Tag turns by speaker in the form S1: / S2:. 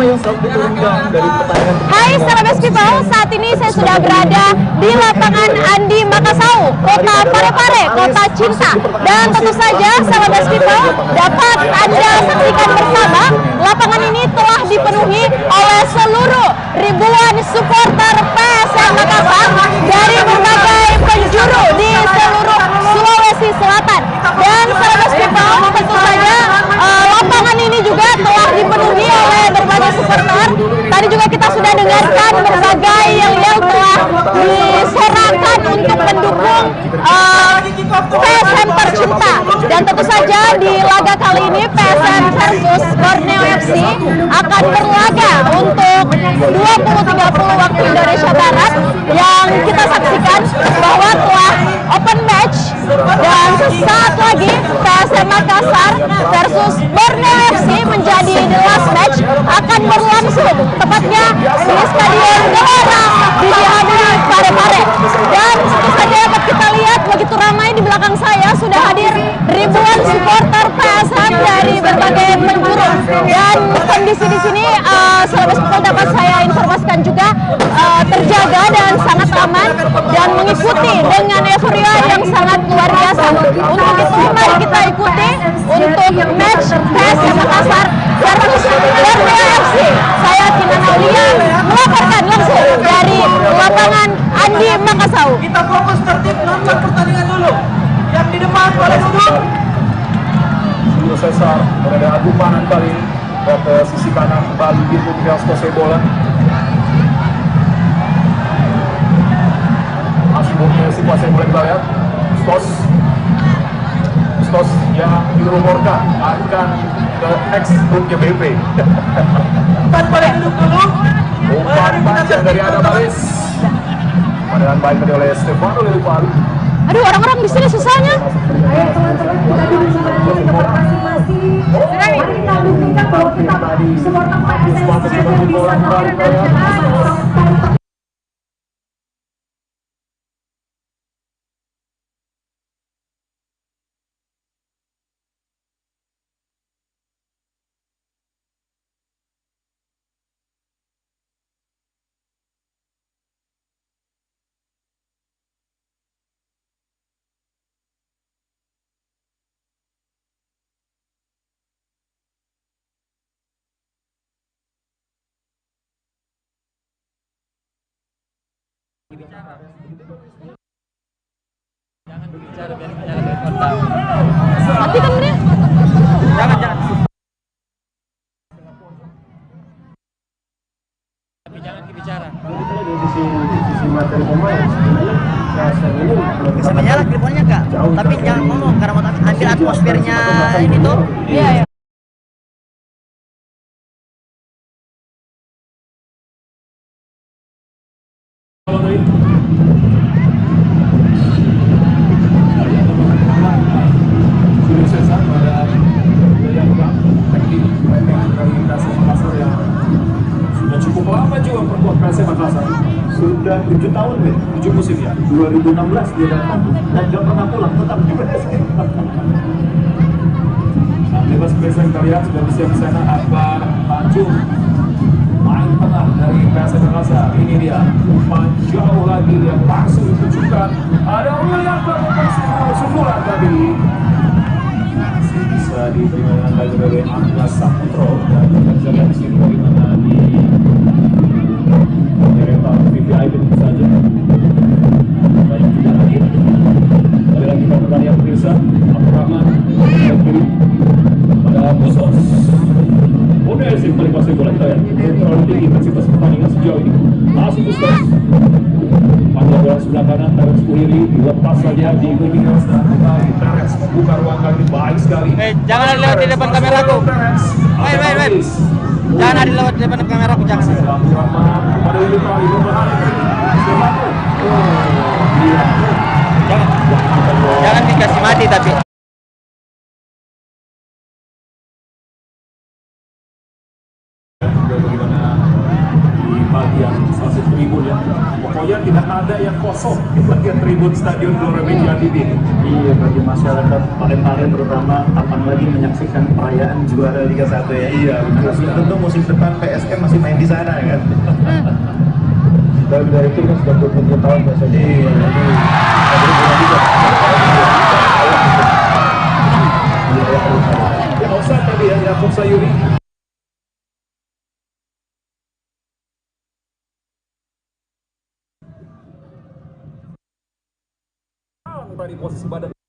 S1: nama yang selalu diturunkan dari pertandingan.
S2: Hai Sahabat People, saat ini saya sudah berada di lapangan Andi Makassau, kota Parepare, kota cinta. Dan tentu saja Sahabat People dapat Anda saksikan bersama, lapangan ini telah dipenuhi oleh seluruh ribuan supporter PSM Makassar dari berbagai penjuru di seluruh Sulawesi Selatan. Dan Sahabat People, tentu saja lapangan ini juga telah dipenuhi oleh berbagai supporter. Tadi juga kita sudah dengarkan berbagai yel-yel telah disorakan untuk mendukung PSM tercinta. Dan tentu saja di laga kali ini PSM versus Borneo FC akan berlaga untuk 20.30 waktu Indonesia Barat, yang kita saksikan bahwa telah open match. Dan sesaat lagi PSM Makassar versus Borneo FC menjadi the last match akan berlangsung tepatnya di Stadion Gelora di Parepare. Dan tentu saja dapat kita lihat begitu ramai di belakang saya sudah hadir ribuan supporter PSM dari berbagai penjuru. Dan kondisi di sini Sahabat People dapat saya informasikan juga terjaga dan sangat aman dan mengikuti dengan euforia yang sangat luar biasa. Untuk itu mari kita ikuti untuk match PSM Makassar versus Borneo FC. Saya Kinan Aulia melaporkan langsung dari lapangan Andi Makassau.
S3: Kita fokus tertib nonton pertandingan dulu. Yang di depan boleh duduk.
S1: Julio Cesar berada adu panan kali ini ke sisi kanan kembali pintu tinggal selesai bola. Masih Borneo FC kuasai mulai balik. Stos yang dirumorkan akan ke ex-grupnya BP.
S3: Empat boleh duduk dulu.
S1: Umpan panjang dari Adam Alis. Pandangan baik tadi oleh Stefano Lillipali.
S2: Aduh, orang-orang di sini susahnya.
S4: Ayo teman-teman, kita duduk kembali di tempat masing-masing. Mari kita buktikan bahwa kita supporter PSM juga bisa tampil dan jelas.
S3: Jangan berbicara, biar bicara dari kontak.
S2: Matikan dia.
S3: Jangan. Tapi jangan bicara.
S1: Dari sisi materi pemain
S5: Bisa menyala teleponnya kak, tapi jangan ngomong karena mau ambil atmosfernya ini tuh.
S2: Iya, ya.
S1: Julio Cesar pada yang teknik Makassar yang sudah cukup lama juga memperkuat PSM Makassar. Sudah 7 tahun, 7 musim ya. 2016 dia datang dan gak pernah pulang, tetap di PSM. Nah, bebas PSM kita lihat sudah bisa di sana Akbar Tanjung. Main tengah dari PSM Makassar. Ini dia umpan jauh lagi yang langsung ditujukan. Ada William Sufuran tadi. Masih bisa diterima dengan baik oleh Angga Saputro. Dan kita bisa lihat di sini bagaimana di deretan VVI tentu saja. Banyak juga hadir. Kali lagi kita bertanya pemirsa Abdul Rahman yang kiri pada Musos. Borneo FC paling masuk bola kita ya. Terlalu tinggi intensitas pertandingan sejauh ini. Masuk Bustos. Panjang bola sebelah kanan, Terence Kuhiri dilepas saja di Gumigas dan kembali Terence membuka ruang kaki baik sekali.
S3: Jangan ada lewat di depan kameraku. Wait. Jangan ada lewat di depan kameraku, jangan.
S1: Abdul Rahman kepada Lillipali berbahaya.
S3: Jangan dikasih mati tapi.
S1: Bagaimana di bagian salah satu tribun ya, pokoknya tidak ada yang kosong di bagian tribun Stadion Gelora Bung Karno ini.
S6: Iya, bagi masyarakat Parepare terutama, kapan lagi menyaksikan perayaan juara Liga 1 ya.
S1: Iya, benar sekali.
S6: Tentu musim depan PSM masih main di sana kan.
S1: Dan dari itu kan sudah 20 tahun biasanya.
S6: Iya,
S1: Ya, offside tadi ya, Yakub Sayuri. Tadi posisi badan